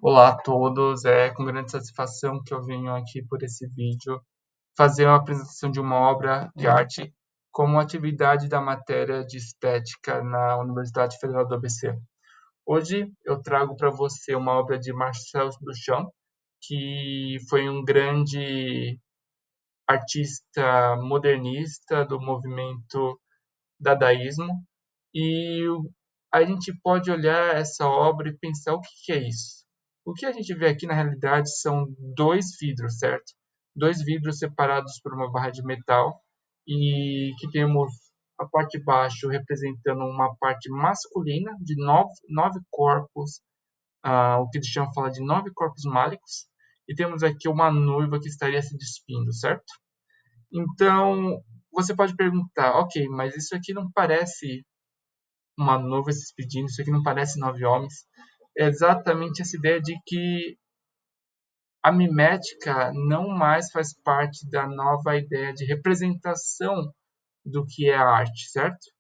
Olá a todos, é com grande satisfação que eu venho aqui por esse vídeo fazer uma apresentação de uma obra de arte como atividade da matéria de estética na Universidade Federal do ABC. Hoje eu trago para você uma obra de Marcel Duchamp, que foi um grande artista modernista do movimento dadaísmo, e a gente pode olhar essa obra e pensar o que que é isso. O que a gente vê aqui na realidade são dois vidros, certo? Dois vidros separados por uma barra de metal e que temos a parte de baixo representando uma parte masculina de nove corpos, o que Duchamp fala de 9 corpos málicos, e temos aqui uma noiva que estaria se despindo, certo? Então, você pode perguntar, ok, mas isso aqui não parece uma noiva se despedindo, isso aqui não parece 9 homens. É exatamente essa ideia de que a mimética não mais faz parte da nova ideia de representação do que é a arte, certo?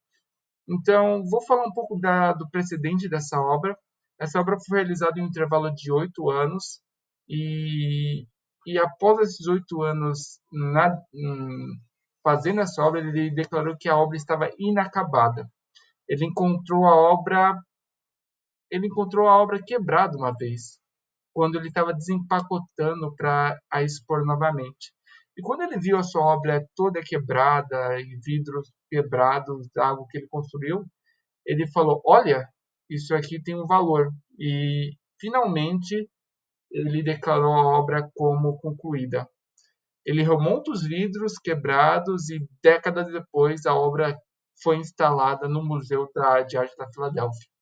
Então, vou falar um pouco do precedente dessa obra. Essa obra foi realizada em um intervalo de 8 anos e, e após esses 8 anos fazendo essa obra, ele declarou que a obra estava inacabada. Ele encontrou a obra ele encontrou a obra quebrada uma vez, quando ele estava desempacotando para a expor novamente. E quando ele viu a sua obra toda quebrada e vidros quebrados da algo que ele construiu, ele falou: Olha, isso aqui tem um valor. E finalmente ele declarou a obra como concluída. Ele remonta os vidros quebrados e décadas depois a obra foi instalada no Museu de Arte da Filadélfia.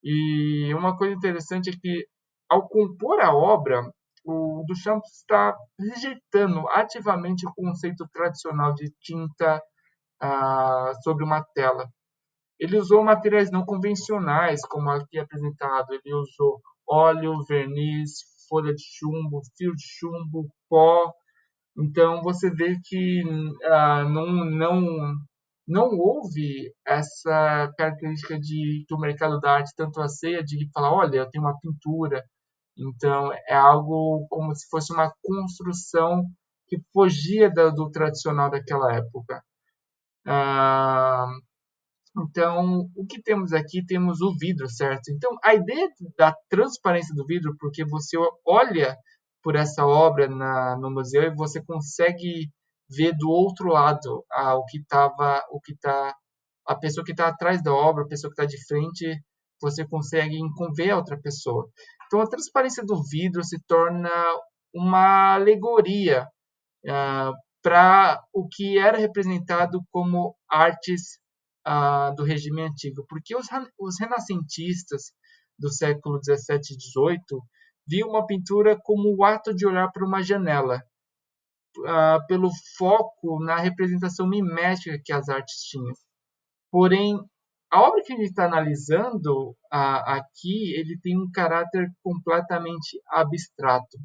E uma coisa interessante é que, ao compor a obra, o Duchamp está rejeitando ativamente o conceito tradicional de tinta sobre uma tela. Ele usou materiais não convencionais, como aqui apresentado. Ele usou óleo, verniz, folha de chumbo, fio de chumbo, pó. Então você vê que não houve essa característica de que o mercado da arte tanto aceia de falar, olha, eu tenho uma pintura. Então é algo como se fosse uma construção que fugia do tradicional daquela época. Ah, então, o que temos aqui? Temos o vidro, certo? Então, a ideia da transparência do vidro, porque você olha por essa obra no museu e você consegue ver do outro lado o que tá, a pessoa que está atrás da obra, a pessoa que está de frente, você consegue ver a outra pessoa. Então, a transparência do vidro se torna uma alegoria para o que era representado como artes do regime antigo, porque os renascentistas do século 17 e 18 viam uma pintura como o ato de olhar para uma janela, pelo foco na representação mimética que as artes tinham. Porém, a obra que a gente está analisando aqui, ele tem um caráter completamente abstrato.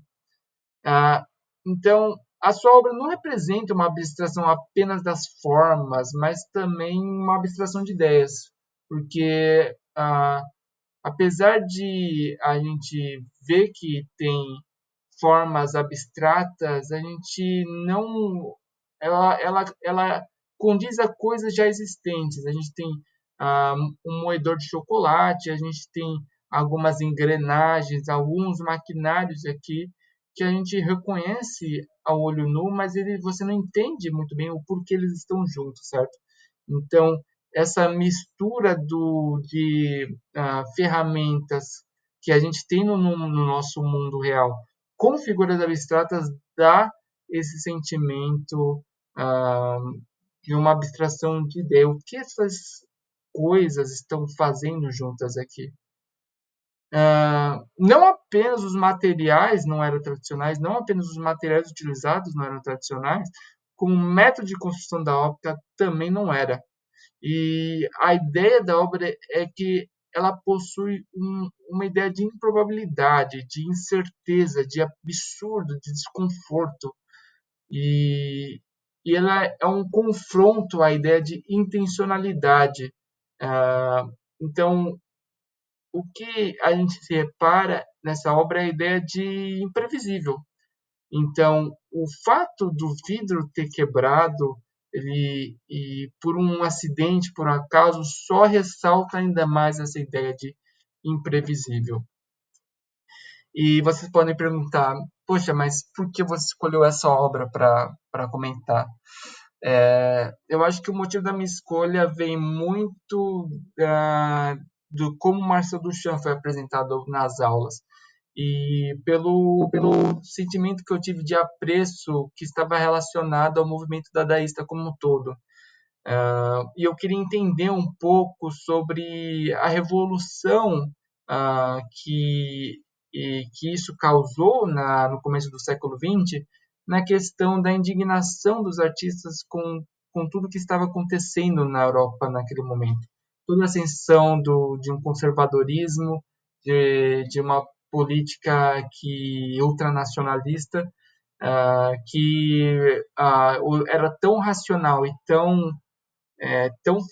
Então, a sua obra não representa uma abstração apenas das formas, mas também uma abstração de ideias, porque apesar de a gente ver que tem formas abstratas, a gente não, ela condiz a coisas já existentes. A gente tem um moedor de chocolate, a gente tem algumas engrenagens, alguns maquinários aqui que a gente reconhece ao olho nu, mas você não entende muito bem o porquê eles estão juntos, certo? Então, essa mistura de ferramentas que a gente tem no nosso mundo real com figuras abstratas dá esse sentimento ah, de uma abstração de ideia. O que essas coisas estão fazendo juntas aqui? Não apenas os materiais não eram tradicionais, não apenas os materiais utilizados não eram tradicionais, como o método de construção da ópera também não era. E a ideia da obra é que ela possui uma ideia de improbabilidade, de incerteza, de absurdo, de desconforto. E, e ela é um confronto à ideia de intencionalidade. Então, o que a gente se repara nessa obra é a ideia de imprevisível. Então, o fato do vidro ter quebrado e por um acidente, por um acaso, só ressalta ainda mais essa ideia de imprevisível. E vocês podem perguntar, poxa, mas por que você escolheu essa obra para comentar? Eu acho que o motivo da minha escolha vem muito do como Marcel Duchamp foi apresentado nas aulas e pelo sentimento que eu tive de apreço que estava relacionado ao movimento dadaísta como um todo. E eu queria entender um pouco sobre a revolução que, que isso causou no começo do século XX, na questão da indignação dos artistas com tudo que estava acontecendo na Europa naquele momento. Toda a ascensão de um conservadorismo, de uma política ultranacionalista, que era tão racional e tão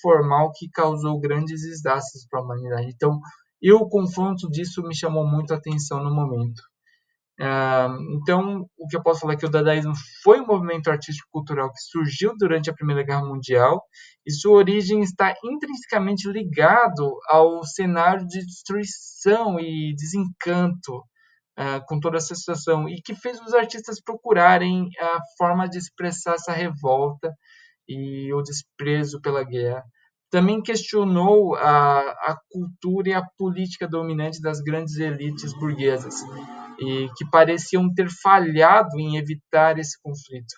formal que causou grandes desastres para a humanidade. Então, o confronto disso me chamou muito a atenção no momento. Então, o que eu posso falar é que o dadaísmo foi um movimento artístico-cultural que surgiu durante a Primeira Guerra Mundial e sua origem está intrinsecamente ligado ao cenário de destruição e desencanto com toda essa situação e que fez os artistas procurarem a forma de expressar essa revolta e o desprezo pela guerra. Também questionou a cultura e a política dominante das grandes elites burguesas, e que pareciam ter falhado em evitar esse conflito.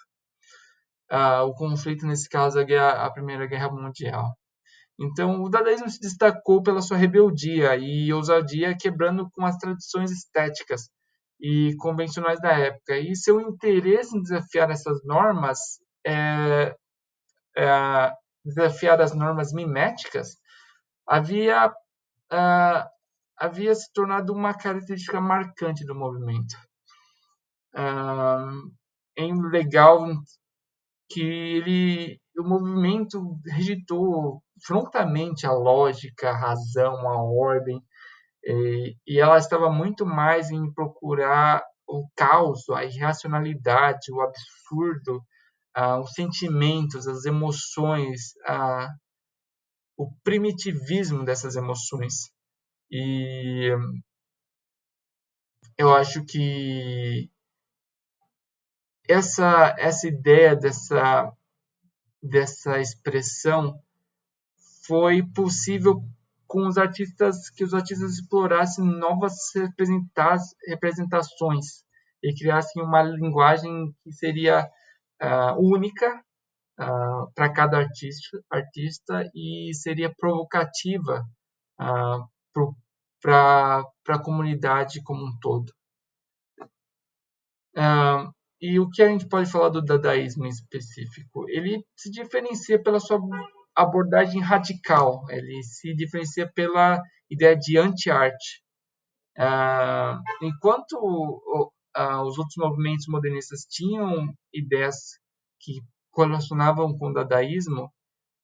O conflito, nesse caso, a Primeira Guerra Mundial. Então, o dadaísmo se destacou pela sua rebeldia e ousadia, quebrando com as tradições estéticas e convencionais da época. E seu interesse em desafiar essas normas é, desafiar as normas miméticas, havia, ah, havia se tornado uma característica marcante do movimento. É legal que o movimento rejeitou frontalmente a lógica, a razão, a ordem, e ela estava muito mais em procurar o caos, a irracionalidade, o absurdo, os sentimentos, as emoções, o primitivismo dessas emoções. E eu acho que essa ideia dessa expressão foi possível com que os artistas explorassem novas representações e criassem uma linguagem que seria única para cada artista e seria provocativa para a comunidade como um todo. E o que a gente pode falar do dadaísmo em específico? Ele se diferencia pela sua abordagem radical, ele se diferencia pela ideia de anti-arte. Enquanto os outros movimentos modernistas tinham ideias que correlacionavam com o dadaísmo,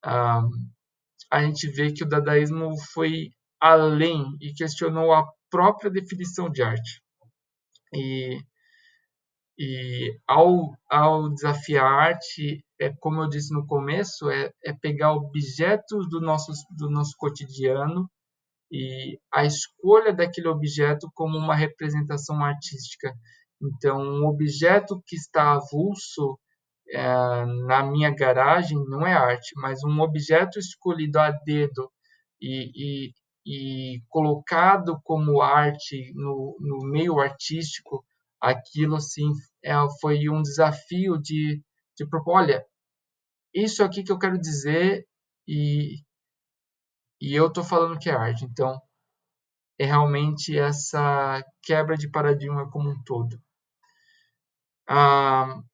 a gente vê que o dadaísmo foi além e questionou a própria definição de arte. E ao desafiar a arte, como eu disse no começo, pegar objetos do nosso cotidiano e a escolha daquele objeto como uma representação artística. Então, um objeto que está avulso na minha garagem não é arte, mas um objeto escolhido a dedo e, e colocado como arte no meio artístico, aquilo assim foi um desafio de propor, olha, isso aqui que eu quero dizer e, e eu estou falando que é arte. Então, é realmente essa quebra de paradigma como um todo.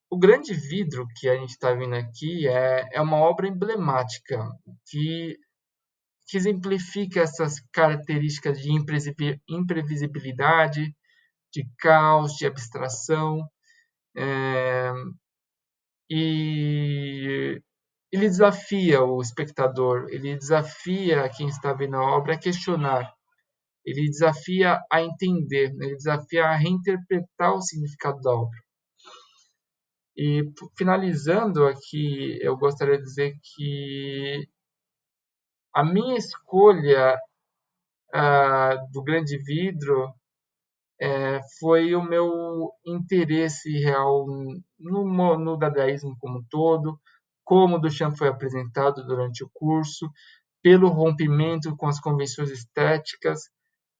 O grande vidro que a gente está vendo aqui é uma obra emblemática que exemplifica essas características de imprevisibilidade, de caos, de abstração, e ele desafia o espectador, ele desafia quem está vendo a obra a questionar. ele desafia a entender, ele desafia a reinterpretar o significado da obra. E finalizando aqui, eu gostaria de dizer que a minha escolha do Grande Vidro foi o meu interesse real no dadaísmo como um todo, como o Duchamp foi apresentado durante o curso, pelo rompimento com as convenções estéticas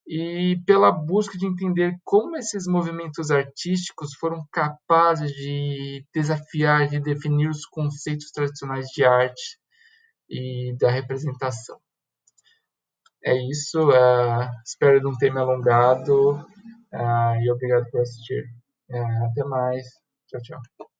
e pela busca de entender como esses movimentos artísticos foram capazes de desafiar, de definir os conceitos tradicionais de arte e da representação. É isso, espero não ter me alongado e obrigado por assistir. Até mais. Tchau, tchau.